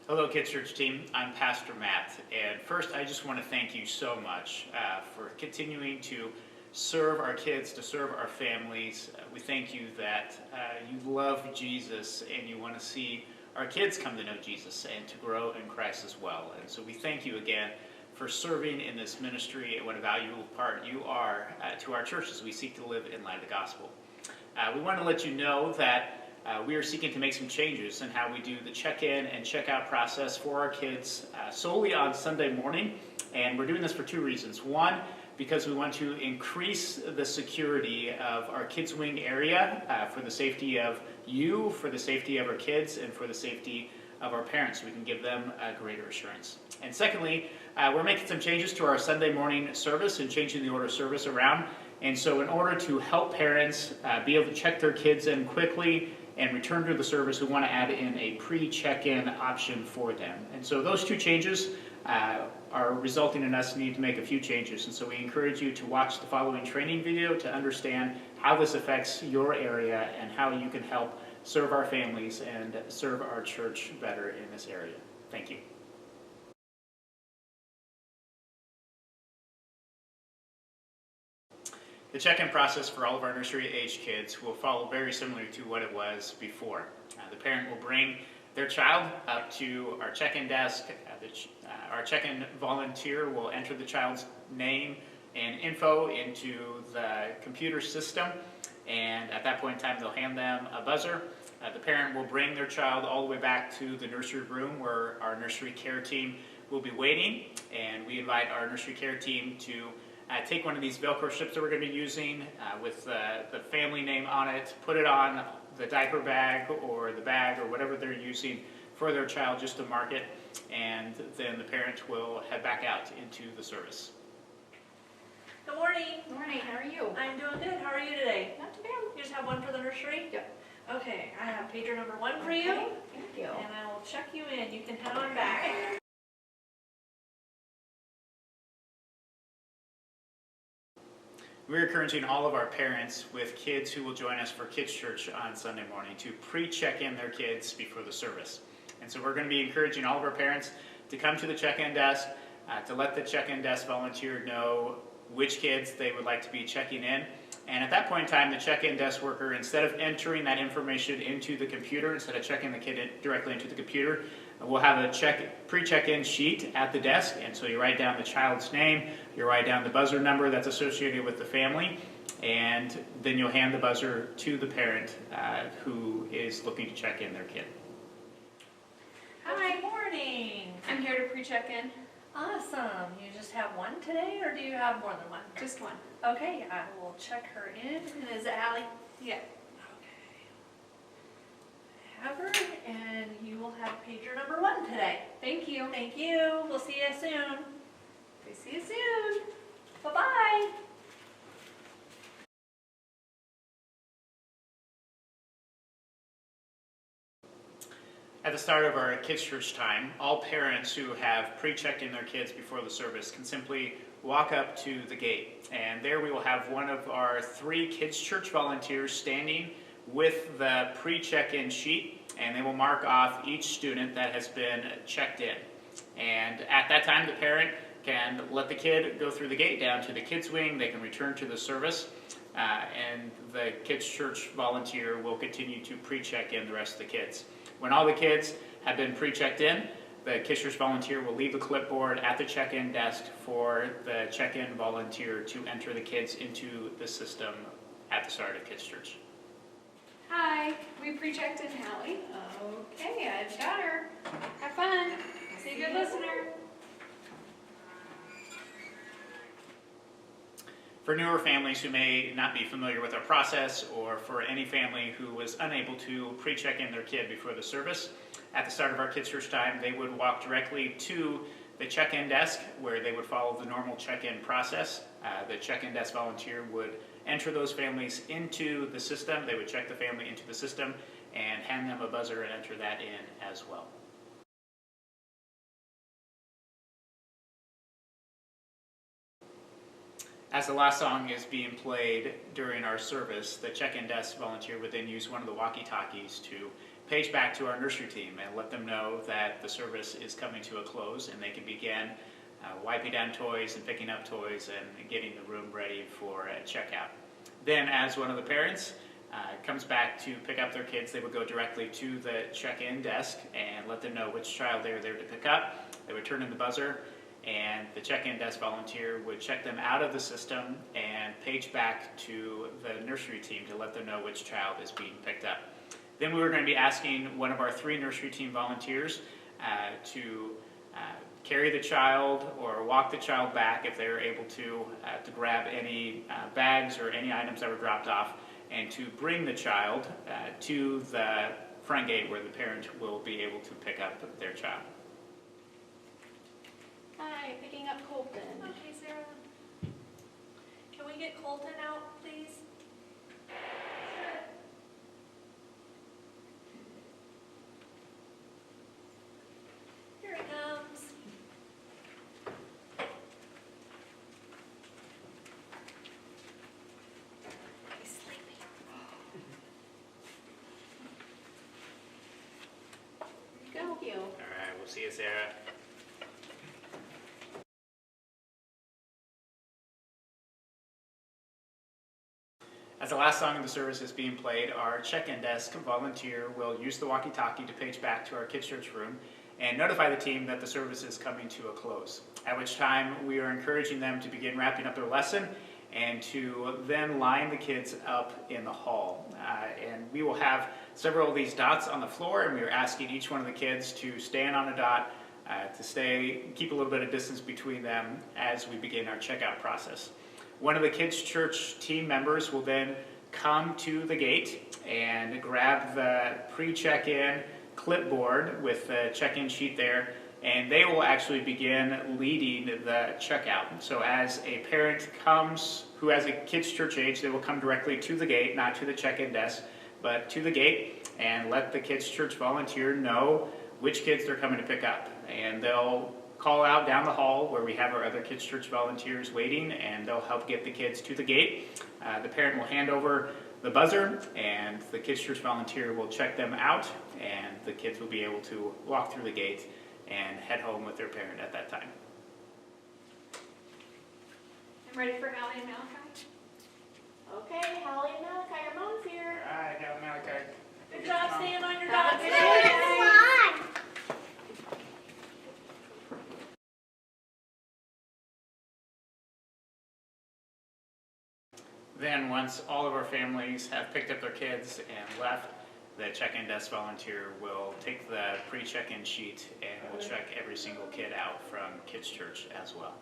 Hello, Kids Church team. I'm Pastor Matt, and first I just want to thank you so much for continuing to serve our kids, to serve our families. We thank you that you love Jesus and you want to see our kids come to know Jesus and to grow in Christ as well. And so we thank you again for serving in this ministry and what a valuable part you are to our church as we seek to live in light of the gospel. We want to let you know that we are seeking to make some changes in how we do the check-in and check-out process for our kids solely on Sunday morning. And we're doing this for two reasons. One, because we want to increase the security of our kids' wing area for the safety of you, for the safety of our kids, and for the safety of our parents, so we can give them greater assurance. And secondly, we're making some changes to our Sunday morning service and changing the order of service around. And so in order to help parents be able to check their kids in quickly and return to the service, we want to add in a pre-check-in option for them. And so those two changes are resulting in us needing to make a few changes. And so we encourage you to watch the following training video to understand how this affects your area and how you can help serve our families and serve our church better in this area. Thank you. The check-in process for all of our nursery-age kids will follow very similar to what it was before. The parent will bring their child up to our check-in desk. Our check-in volunteer will enter the child's name and info into the computer system, and at that point in time they'll hand them a buzzer. The parent will bring their child all the way back to the nursery room where our nursery care team will be waiting, and we invite our nursery care team to take one of these Velcro strips that we're going to be using with the family name on it, put it on the diaper bag or the bag or whatever they're using for their child just to mark it, and then the parent will head back out into the service. Good morning. Good morning. How are you? I'm doing good. How are you today? Not too bad. You just have one for the nursery? Yep. Okay, I have pager number 1 for you. Thank you. And I will check you in. You can head on back. We're encouraging all of our parents with kids who will join us for Kids Church on Sunday morning to pre-check in their kids before the service. And so we're going to be encouraging all of our parents to come to the check-in desk, to let the check-in desk volunteer know which kids they would like to be checking in. And at that point in time, the check-in desk worker, instead of entering that information into the computer, instead of checking the kid directly into the computer, we'll have a pre-check-in sheet at the desk. And so you write down the child's name, you write down the buzzer number that's associated with the family, and then you'll hand the buzzer to the parent who is looking to check in their kid. Hi. Good morning. I'm here to pre-check in. Awesome. You just have one today, or do you have more than one? Just one. Okay, I will check her in. And is it Allie? Yeah. Okay. Have her, and you will have pager number 1 today. Thank you. Thank you. We'll see you soon. We see you soon. Bye-bye. At the start of our Kids Church time, all parents who have pre-checked in their kids before the service can simply walk up to the gate. And there we will have one of our 3 Kids Church volunteers standing with the pre-check-in sheet, and they will mark off each student that has been checked in. And at that time, the parent can let the kid go through the gate down to the kids' wing. They can return to the service, and the Kids Church volunteer will continue to pre-check in the rest of the kids. When all the kids have been pre-checked in, the Kids Church volunteer will leave the clipboard at the check-in desk for the check-in volunteer to enter the kids into the system at the start of Kids Church. Hi. We pre-checked in Hallie. Okay, I've got her. Have fun. See you, good listener. For newer families who may not be familiar with our process, or for any family who was unable to pre-check in their kid before the service, at the start of our Kids Church time, they would walk directly to the check-in desk where they would follow the normal check-in process. The check-in desk volunteer would enter those families into the system. They would check the family into the system and hand them a buzzer and enter that in as well. As the last song is being played during our service, the check-in desk volunteer would then use one of the walkie-talkies to page back to our nursery team and let them know that the service is coming to a close and they can begin wiping down toys and picking up toys and getting the room ready for checkout. Then, as one of the parents comes back to pick up their kids, they would go directly to the check-in desk and let them know which child they were there to pick up. They would turn in the buzzer, and the check-in desk volunteer would check them out of the system and page back to the nursery team to let them know which child is being picked up. Then we were going to be asking one of our 3 nursery team volunteers to carry the child or walk the child back if they were able to grab any bags or any items that were dropped off, and to bring the child to the front gate where the parent will be able to pick up their child. Hi, picking up Colton. Okay, Sarah. Can we get Colton out, please? Here he comes. He's sleeping. Thank you. All right, we'll see you, Sarah. As the last song of the service is being played, our check-in desk volunteer will use the walkie-talkie to page back to our kids' church room and notify the team that the service is coming to a close, at which time we are encouraging them to begin wrapping up their lesson and to then line the kids up in the hall. And we will have several of these dots on the floor, and we are asking each one of the kids to stand on a dot, to keep a little bit of distance between them as we begin our checkout process. One of the kids' church team members will then come to the gate and grab the pre-check-in clipboard with the check-in sheet there, and they will actually begin leading the checkout. So as a parent comes who has a kid's church age, they will come directly to the gate, not to the check-in desk, but to the gate, and let the kids' church volunteer know which kids they're coming to pick up. And they'll call out down the hall where we have our other kids' church volunteers waiting, and they'll help get the kids to the gate. The parent will hand over the buzzer, and the kids' church volunteer will check them out, and the kids will be able to walk through the gate and head home with their parent at that time. I'm ready for Hallie and Malachi. Okay, Hallie and Malachi, your mom's here. All right, have Malachi. Good job staying on your Have a dots. good day. Then, once all of our families have picked up their kids and left, the check-in desk volunteer will take the pre-check-in sheet and will check every single kid out from Kids Church as well.